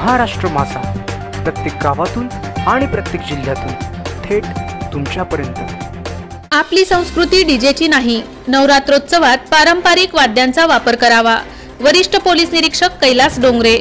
महाराष्ट्र मासा प्रत्येक गावातून आणि प्रत्येक जिल्ह्यातून थेट तुमच्यापर्यंत। आपली संस्कृती डीजेची नाही, नवरात्रोत्सवात पारंपरिक वाद्यांचा वापर करावा। वरिष्ठ पोलीस निरीक्षक कैलास डोंगरे।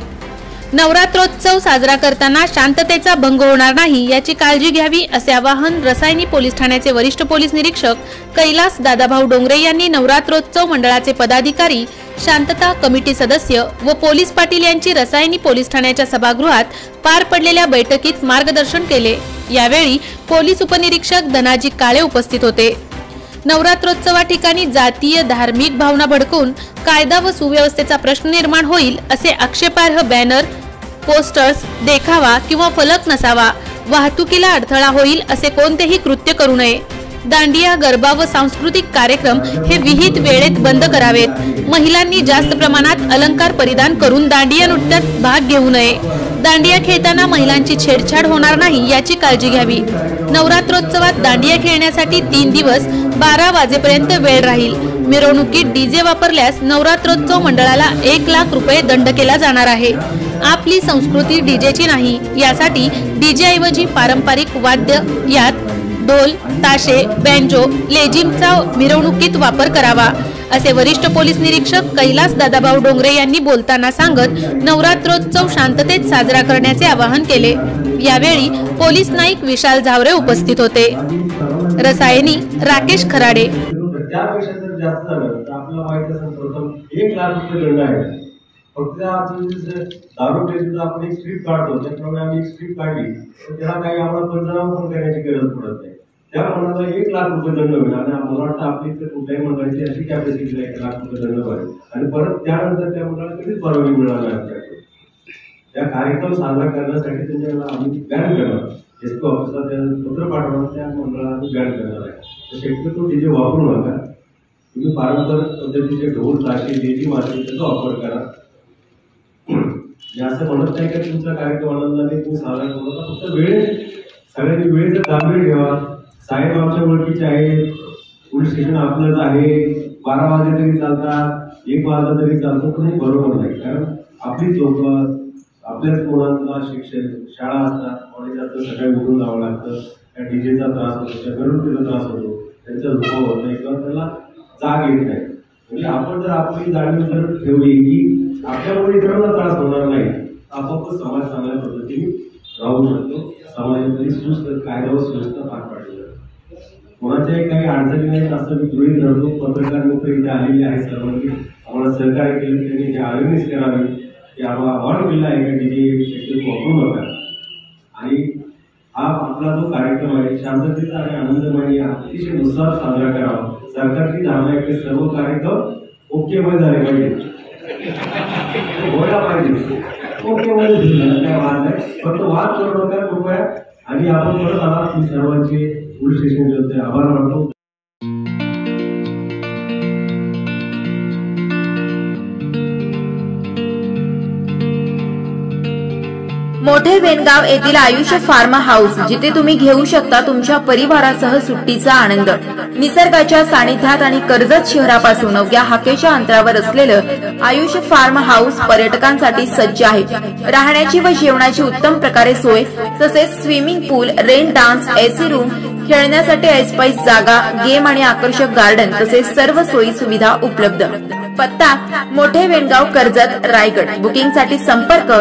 नवरात्रोत्सव साजरा करताना शांततेचा भंग होणार नाही याची काळजी घ्यावी असे आवाहन रसायनी पोलीस ठाण्याचे वरिष्ठ पोलीस निरीक्षक कैलास दादाभाऊ डोंगरे यांनी नवरात्रोत्सव मंडळाचे पदाधिकारी, शांतता कमिटी सदस्य व पोलीस पाटील यांची रसायनी पोलीस ठाण्याच्या सभागृहात पार पडलेल्या बैठकीत मार्गदर्शन केले। यावेळी पोलीस उपनिरीक्षक धनाजी काळे उपस्थित होते। नवरात्रोत्सवा ठिकाणी जातीय धार्मिक भावना भडकवून कायदा व सुव्यवस्थेचा प्रश्न निर्माण होईल असे आक्षेपार्ह बॅनर, पोस्टर्स, देखावा किंवा फलक नसावा। वाहतुकीला अडथळा होईल असे कोणतेही कृत्य करू नये। दांडिया, गरबा व सांस्कृतिक कार्यक्रम हे विहित वेळेत बंद करावेत। महिलांनी जास्त प्रमाणात अलंकार परिधान करून दांडिया नृत्यात भाग घेऊ नये। दांडिया खेळताना महिलांची छेडछाड होणार नाही याची काळजी घ्यावी। नवरात्रोत्सवात दांडिया खेळण्यासाठी 3 दिवस 12 वाजेपर्यंत वेळ राहील। मिरवणुकीत डीजे वापरल्यास नवरात्रोत्सव मंडळाला 1 लाख रुपये दंड केला जाणार आहे। आपली संस्कृती डीजेची नाही, यासाठी डीजे ऐवजी पारंपरिक वाद्य, यात ढोल, ताशे, बँजो, लेझिमचा मिरवणुकीत वापर करावा असे वरिष्ठ पोलीस निरीक्षक कैलास दादाभाऊ डोंगरे यांनी बोलताना सांगत नवरात्रोत्सव शांततेत साजरा करण्याचे आवाहन केले। यावेळी पोलीस नाईक विशाल झावरे उपस्थित होते। रसायनी राकेश खराडे। त्यापेक्षा जर जास्त झालं तर आपल्याला माहिती असेल प्रथम 1 लाख रुपये दंड आहे। फक्त दारू पेटीचा आपण एक स्ट्रीप काढतो, त्याप्रमाणे आम्ही एक स्ट्रीप काढली तर त्याला काही आम्हाला पंचनामा पण करण्याची गरज पडत नाही। त्या मंडळाला 1 लाख रुपये दंड होईल आणि मला वाटतं आपली तर कुठल्याही मंडळाची अशी कॅपॅसिटी 1 लाख रुपये दंड भरेल आणि परत त्यानंतर त्या मंडळाला कधीच परवानगी मिळणार नाही आपल्याकडे। त्या कार्यक्रम साजरा करण्यासाठी त्यांच्याला आम्ही बॅन करणार, एसपी ऑफिसला पत्र पाठवणार, त्या मंडळाला आम्ही बॅन करणार आहे। तर शक्यतो डीजे वापरू नका, तुम्ही पारंपरिक पद्धतीचे ढोल, ताशे, लेझिम असेल त्याचा वापर करा। असं म्हणत नाही का तुमचा कार्यक्रम आनंदाने तुम्ही साजरा करू नका, फक्त वेळ सगळ्यांनी वेळेचं गांभीर्य ठेवा। साहेब आमच्या ओळखीचे आहेत, पोलीस स्टेशन आपलंच आहे, 12 वाजे तरी चालतात, 1 वाजता तरी चालतं, पण हे बरोबर नाही। कारण आपलीच लोक, आपल्याच मुलांना शिक्षण, शाळा असतात, कॉलेजात सकाळी उठून जावं लागतं, त्या डीजेचा त्रास होतो, त्या मिरवणुकीचा त्रास होतो, त्यांचा झोपा होत नाही किंवा त्याला जाग येत नाही। म्हणजे आपण जर आपली जाणीव जर ठेवली की आपल्यामुळे इतरांना त्रास होणार नाही, आपोआप समाज चांगल्या पद्धतीने राहू शकतो। समाजामध्ये सुस्त कायदा व सुव्यवस्था पार पाडली जाते। कोणाच्याही काही अडचणी नाहीत असं मी गृहीत धरतो। पत्रकार मित्र इथे आलेले आहेत, सर्वांनी आम्हाला सहकार्य केलं, त्यांनी हे अवेअरनेस करावी की आम्हाला आव्हान केलं आहे की डीजे शक्यतो वापरू नका आणि हा आपला जो कार्यक्रम आहे शांततेचा आणि आनंदमय अतिशय उत्साहात साजरा करावा। सरकारची धारणा आहे की सर्व कार्यक्रम ओकेमय झाले पाहिजे, व्हायला पाहिजे, ओकेमय काय वाद नाही, फक्त वाद करू नका कृपया। आणि आपण परत आलात मी सर्वांचे पोलीस स्टेशनचे आभार मानतो। मोठे वेणगाव येथील आयुष्य फार्म हाऊस, जिथे तुम्ही घेऊ शकता तुमच्या परिवारासह सुट्टीचा आनंद। निसर्गाच्या सानिध्यात आणि कर्जत शहरापासून अवघ्या हाकेच्या अंतरावर असलेलं आयुष्य फार्म हाऊस पर्यटकांसाठी सज्ज आहे। राहण्याची व जेवणाची उत्तम प्रकारे सोय, तसेच स्विमिंग पूल, रेन डान्स, एसी रूम, खेळण्यासाठी ऐसपैस जागा, गेम आणि आकर्षक गार्डन तसेच सर्व सोयी सुविधा उपलब्ध। पत्ता मोठे वेणगाव, कर्जत, रायगड। बुकिंग साठी संपर्क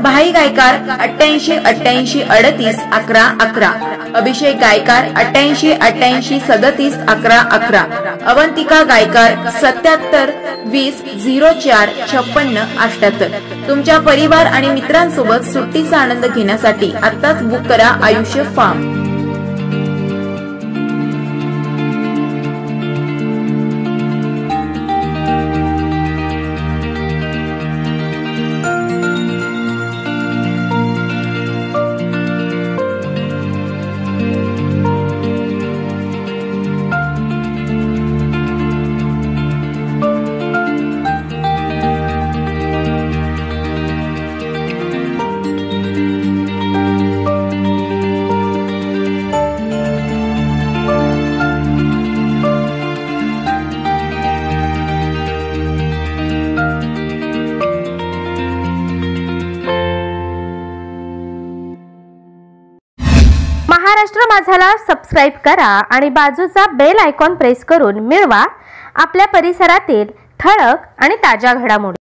भाई गायकार 88 88 38 11 11, अभिषेक गायकार 88 88 37 11 11, अवंतिका गायकार 77 20 04 56 78। तुमच्या परिवार आणि मित्रांसोबत सुट्टीचा आनंद घेण्यासाठी आत्ताच बुक करा आयुष्य फार्म। महाराष्ट्र माझाला सबस्क्राईब करा आणि बाजूचा बेल आयकॉन प्रेस करून मिळवा आपल्या परिसरातील ठळक आणि ताज्या घडामोडी।